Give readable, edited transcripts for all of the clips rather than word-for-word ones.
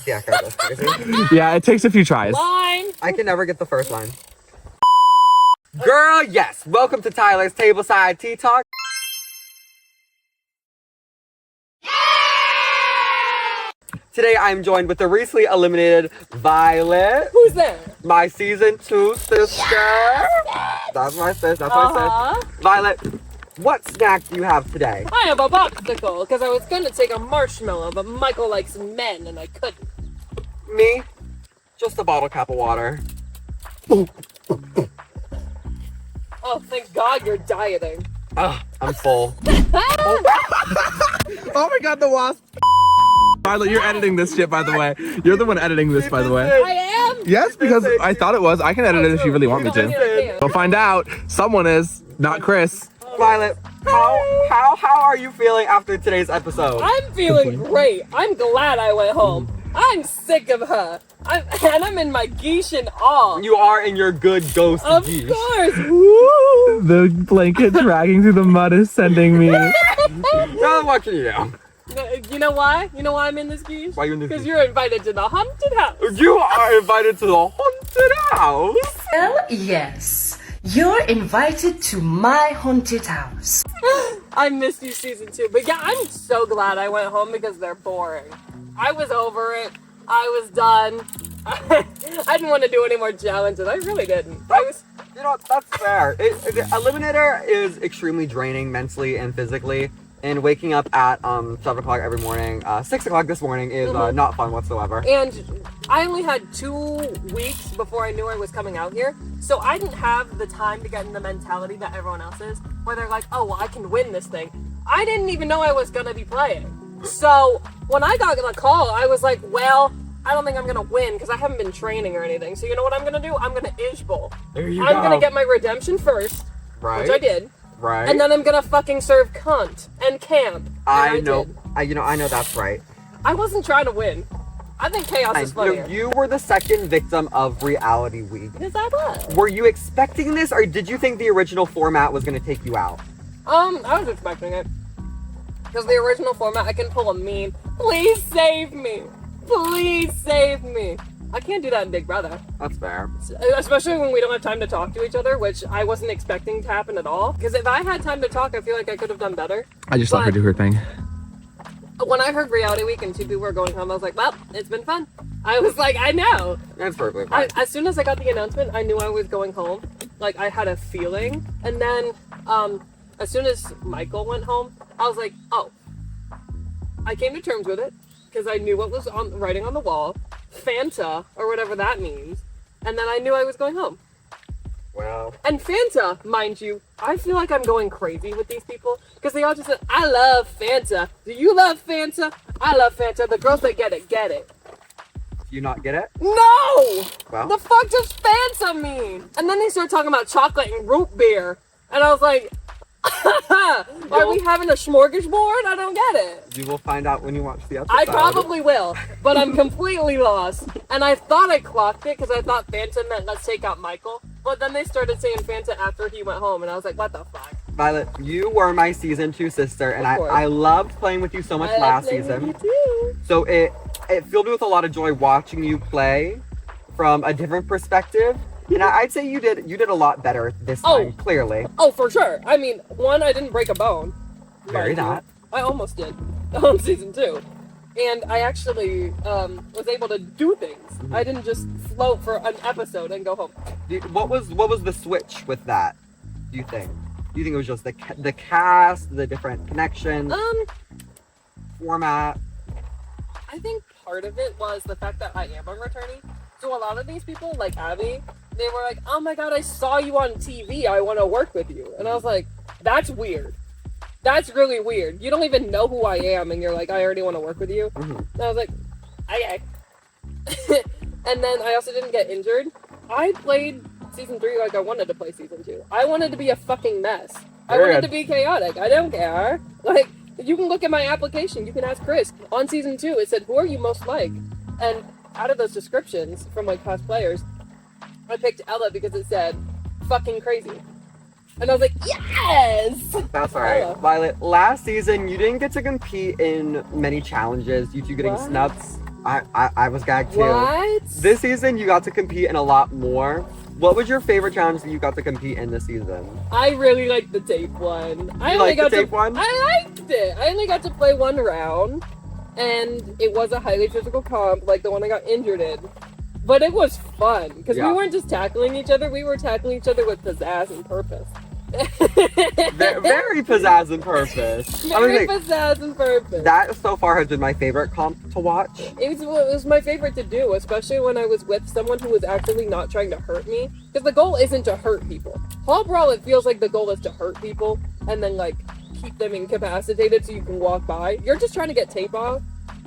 Yeah, that's crazy. Yeah, it takes a few tries. Line. I can never get the first line. Girl, yes. Welcome to Tyler's Tableside Tea Talk. Today I'm joined with the recently eliminated Violet. Who's there? My season 2 sister. That's my sis. That's my sis. Violet, what snack do you have today? I have a popsicle because I was gonna take a marshmallow, but Michael likes men and I couldn't. Me? Just a bottle cap of water. Oh, thank God you're dieting. Ugh, I'm full. Oh my god, the wasp. Violet, you're editing this shit, by the way. You're the one editing this, by the way. I am. Yes, because I thought it was. I can edit it if you really want me to. We'll find out. Someone is, not Chris. Violet, how are you feeling after today's episode? I'm feeling great. I'm glad I went home. I'm sick of her. I'm in my geesh and all. You are in your good ghost Of geesh. course. Woo! The blanket dragging through the mud is sending me. Now what can you do? You know why? You know why I'm in this geesh? Why are you in this Because geesh? you're invited to the haunted house. You are invited to the haunted house. Well, yes. You're invited to my haunted house. I missed you season 2. But yeah, I'm so glad I went home because they're boring. I was over it. I was done. I didn't want to do any more challenges. I really didn't. You know, that's fair. The Eliminator is extremely draining mentally and physically. And waking up at 7 o'clock every morning, 6 o'clock this morning is not fun whatsoever. And I only had 2 weeks before I knew I was coming out here. So I didn't have the time to get in the mentality that everyone else is, where they're like, oh, well, I can win this thing. I didn't even know I was going to be playing. So when I got the call, I was like, well, I don't think I'm going to win because I haven't been training or anything. So you know what I'm going to do? I'm going to ish bowl. There you I'm go. going to get my redemption first, Right. which I did. Right. And then I'm going to fucking serve cunt and camp. And I know. did. I know that's right. I wasn't trying to win. I think chaos is funnier. You were the second victim of Reality Week. Yes, I was. Were you expecting this, or did you think the original format was going to take you out? I was expecting it. Because the original format, I can pull a meme. Please save me. Please save me. I can't do that in Big Brother. That's fair. Especially when we don't have time to talk to each other, which I wasn't expecting to happen at all. Because if I had time to talk, I feel like I could have done better. I just let her do her thing. When I heard Reality Week and 2 people were going home, I was like, well, it's been fun. I was like, I know. That's perfectly fine. As soon as I got the announcement, I knew I was going home. Like, I had a feeling. And then, as soon as Michael went home, I was like, oh. I came to terms with it. Because I knew what was on writing on the wall. Fanta, or whatever that means. And then I knew I was going home. Well. And Fanta, mind you, I feel like I'm going crazy with these people. Because they all just said, I love Fanta. Do you love Fanta? I love Fanta. The girls that get it, get it. Do you not get it? No! Well. The fuck does Fanta mean? And then they started talking about chocolate and root beer. And I was like, are we having a smorgasbord? I don't get it. You will find out when you watch the episode. I probably will, but I'm completely lost. And I thought I clocked it because I thought Fanta meant let's take out Michael. But then they started saying Fanta after he went home, and I was like, what the fuck? Violet, you were my season 2 sister, and I loved playing with you so much last season. So it filled me with a lot of joy watching you play from a different perspective. And I'd say you did a lot better this time, clearly. Oh, for sure. I mean, one, I didn't break a bone. Very that. I almost did on season 2. And I actually was able to do things. Mm-hmm. I didn't just float for an episode and go home. What was the switch with that, do you think? Do you think it was just the cast, the different connections, format? I think part of it was the fact that I am a returnee. So a lot of these people, like Abbey, they were like, oh my god, I saw you on TV, I want to work with you. And I was like, that's weird. That's really weird. You don't even know who I am, and you're like, I already want to work with you. Mm-hmm. And I was like, okay. And then I also didn't get injured. I played season 3 like I wanted to play season 2. I wanted to be a fucking mess. I wanted to be chaotic. I don't care. Like, you can look at my application. You can ask Chris. On season 2, it said, who are you most like? And out of those descriptions from like past players, I picked Ella because it said, fucking crazy. And I was like, yes! That's alright. Violet, last season, you didn't get to compete in many challenges due to getting snubbed I was gagged too. What? This season, you got to compete in a lot more. What was your favorite challenge that you got to compete in this season? I really liked the tape one. You liked the tape one? I liked it. I only got to play one round, and it was a highly physical comp, like the one I got injured in. But it was fun, because we weren't just tackling each other, we were tackling each other with pizzazz and purpose. Very pizzazz and purpose. Very pizzazz and purpose. That so far has been my favorite comp to watch. It was my favorite to do, especially when I was with someone who was actively not trying to hurt me. Because the goal isn't to hurt people. Hall Brawl, it feels like the goal is to hurt people and then like keep them incapacitated so you can walk by. You're just trying to get tape off.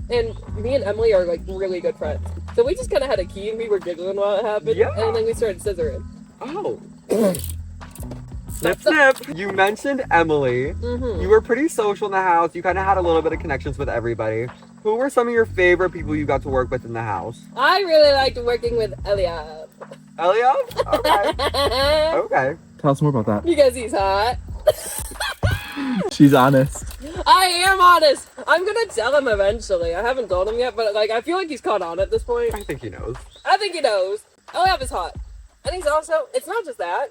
And me and Emily are like really good friends. So we just kind of had a key and we were giggling while it happened. Yeah. And then we started scissoring. Oh. Snip, snip. You mentioned Emily. Mm-hmm. You were pretty social in the house. You kind of had a little bit of connections with everybody. Who were some of your favorite people you got to work with in the house? I really liked working with Eliov. Eliov? Okay. Okay. Tell us more about that. Because he's hot. She's honest. I am honest. I'm gonna tell him eventually. I haven't told him yet, but like I feel like he's caught on at this point. I think he knows. I think he knows. Eliov is hot. And he's also, it's not just that.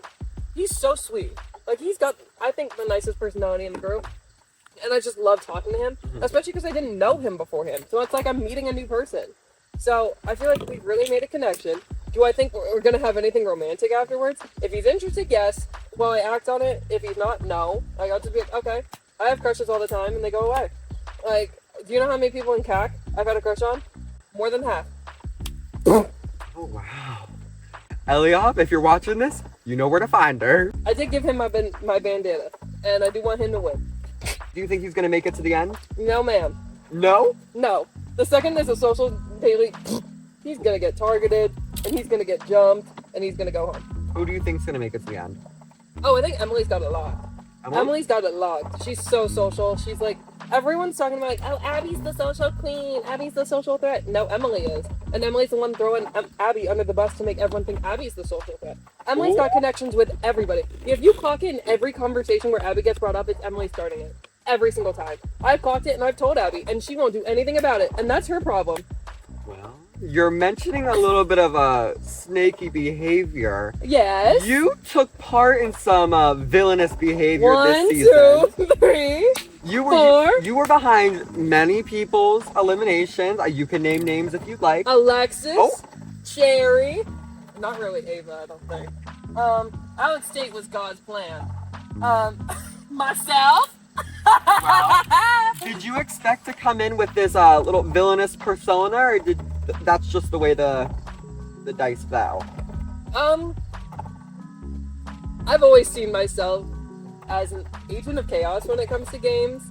He's so sweet. Like, he's got, I think, the nicest personality in the group. And I just love talking to him, especially because I didn't know him beforehand. So it's like I'm meeting a new person. So I feel like we've really made a connection. Do I think we're going to have anything romantic afterwards? If he's interested, yes. Will I act on it? If he's not, no. I got to be like, okay. I have crushes all the time, and they go away. Like, do you know how many people in CAC I've had a crush on? More than half. Oh, wow. Eliov, if you're watching this, you know where to find her. I did give him my bandana, and I do want him to win. Do you think he's going to make it to the end? No, ma'am. No? No. The second there's a social daily, he's going to get targeted, and he's going to get jumped, and he's going to go home. Who do you think's going to make it to the end? Oh, I think Emily's got it locked. Emily's got it locked. She's so social. She's like, everyone's talking about like, oh, Abby's the social queen. Abby's the social threat. No, Emily is. And Emily's the one throwing Abbey under the bus to make everyone think Abby's the social threat. Emily's got connections with everybody. If you clock in every conversation where Abbey gets brought up, it's Emily starting it. Every single time. I've clocked it and I've told Abbey, and she won't do anything about it. And that's her problem. Well, you're mentioning a little bit of a snaky behavior. Yes. You took part in some villainous behavior this season. 1, 2, 3. You were behind many people's eliminations. You can name names if you'd like. Alexis. Oh. Cherry. Not really Ava, I don't think. Alex State was God's plan. Myself. Well, did you expect to come in with this little villainous persona, or that's just the way the dice fell? I've always seen myself as an agent of chaos when it comes to games.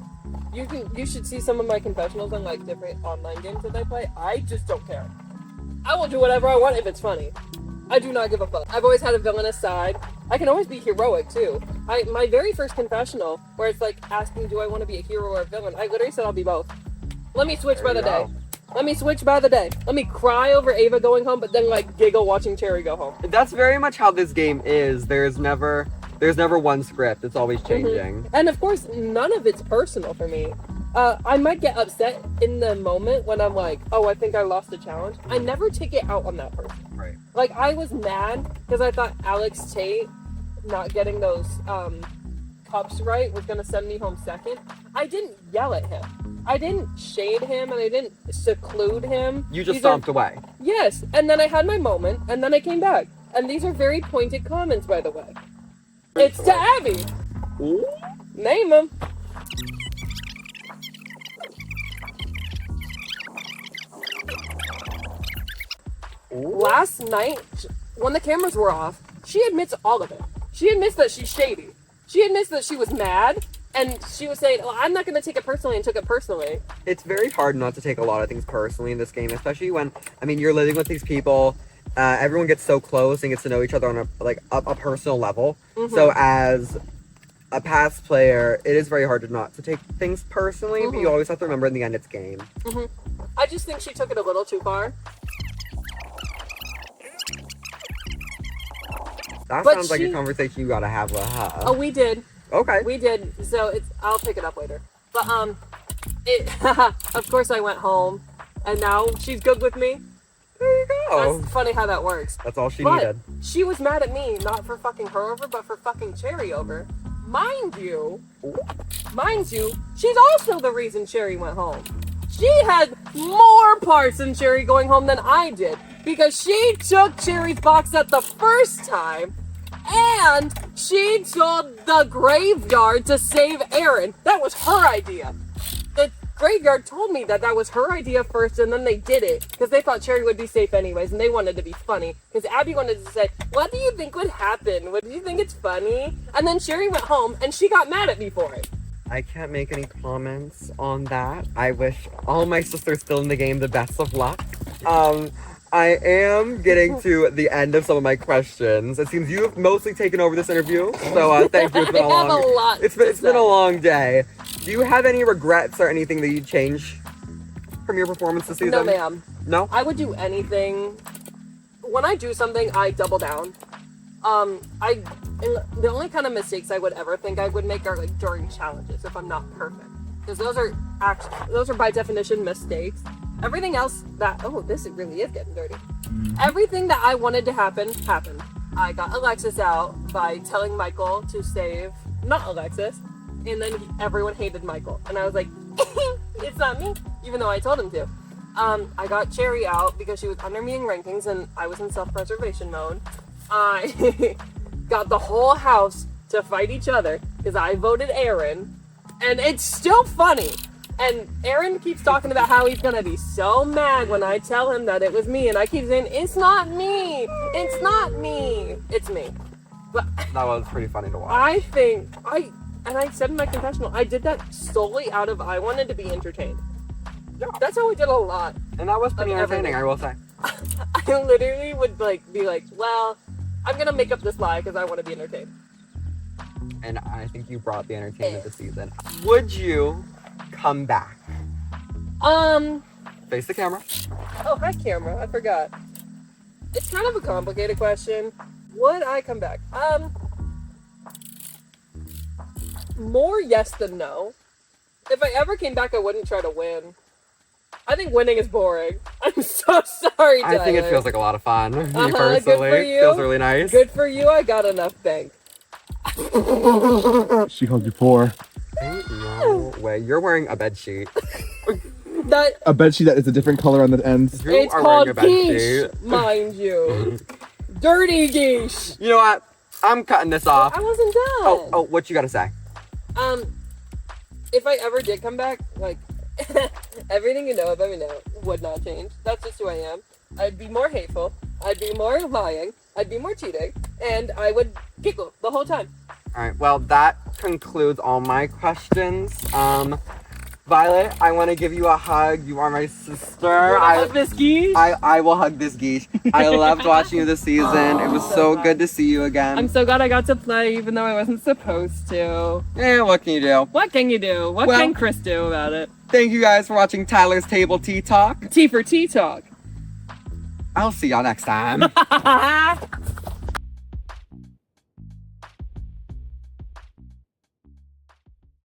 You should see some of my confessionals on like different online games that I play. I just don't care. I will do whatever I want if it's funny. I do not give a fuck. I've always had a villainous side. I can always be heroic too. My very first confessional, where it's like asking, do I want to be a hero or a villain? I literally said I'll be both. Let me switch by the day. Let me switch by the day. Let me cry over Ava going home, but then like giggle watching Cherry go home. That's very much how this game is. There's never one script. It's always changing. And of course, none of it's personal for me. I might get upset in the moment when I'm like, oh, I think I lost the challenge. I never take it out on that person. Right. Like, I was mad because I thought Alex Tate not getting those cups right was going to send me home second. I didn't yell at him. I didn't shade him, and I didn't seclude him. You just stomped away. Yes, and then I had my moment, and then I came back. And these are very pointed comments, by the way. It's to Abbey. Ooh. Name him. Ooh. Last night, when the cameras were off, she admits all of it. She admits that she's shady. She admits that she was mad, and she was saying, well, I'm not going to take it personally, and took it personally. It's very hard not to take a lot of things personally in this game, especially when, I mean, you're living with these people. Everyone gets so close and gets to know each other on a personal level. Mm-hmm. So as a past player, it is very hard not to take things personally, but you always have to remember in the end it's game. Mm-hmm. I just think she took it a little too far. That sounds like a conversation you gotta have with her. Oh, we did. Okay. We did. So I'll pick it up later. But of course I went home, and now she's good with me. There you go. That's funny how that works. That's all she But needed. she was mad at me, not for fucking her over, but for fucking Cherry over. Mind you, she's also the reason Cherry went home. She had more parts in Cherry going home than I did, because she took Cherry's box set the first time, and she told the graveyard to save Aaron. That was her idea. The graveyard told me that was her idea first, and then they did it because they thought Cherry would be safe anyways, and they wanted to be funny because Abbey wanted to say, what do you think would happen? What do you think it's funny? And then Cherry went home and she got mad at me for it. I can't make any comments on that. I wish all my sisters still in the game the best of luck. I am getting to the end of some of my questions. It seems you've mostly taken over this interview, so thank you. It's been it's been a long day. Do you have any regrets or anything that you'd change from your performance this season? No, ma'am. No? I would do anything. When I do something, I double down. The only kind of mistakes I would ever think I would make are like during challenges if I'm not perfect, because those are by definition mistakes. Everything else this really is getting dirty. Everything that I wanted to happen happened. I got Alexis out by telling Michael to save not Alexis, and then everyone hated Michael, and I was like, it's not me, even though I told him to. I got Cherry out because she was under me in rankings and I was in self-preservation mode. I got the whole house to fight each other because I voted Aaron, and it's still funny. And Aaron keeps talking about how he's gonna be so mad when I tell him that it was me, and I keep saying, it's not me, it's not me, it's me. But that was pretty funny to watch. I think, and I said in my confessional, I did that solely out of I wanted to be entertained. Yeah. That's how we did a lot. And that was pretty entertaining, I will say. I literally would be like, well, I'm gonna make up this lie because I want to be entertained. And I think you brought the entertainment this season. Would you come back? Face the camera. Oh, hi camera, I forgot. It's kind of a complicated question. Would I come back? More yes than no. If I ever came back, I wouldn't try to win. I think winning is boring. I'm so sorry, Tyler. I think it feels like a lot of fun. Me personally. Good for you. Feels really nice. Good for you, I got enough bank. She called you poor. No way. You're wearing a bed sheet. A bed sheet that is a different color on the ends. It's called quiche, mind you. Dirty geesh. You know what? I'm cutting this off. I wasn't done. Oh, what you gotta say? If I ever did come back, like, everything you know about me now would not change. That's just who I am. I'd be more hateful. I'd be more lying. I'd be more cheating. And I would giggle the whole time. Alright, well, that concludes all my questions. Violet, I want to give you a hug. You are my sister. I hug this geesh. I will hug this geesh. I loved watching you this season. It was so good to see you again. I'm so glad I got to play even though I wasn't supposed to. Yeah, what can you do? What can you do? What can Chris do about it? Thank you guys for watching Tyler's Table Tea Talk. Tea for Tea Talk. I'll see y'all next time.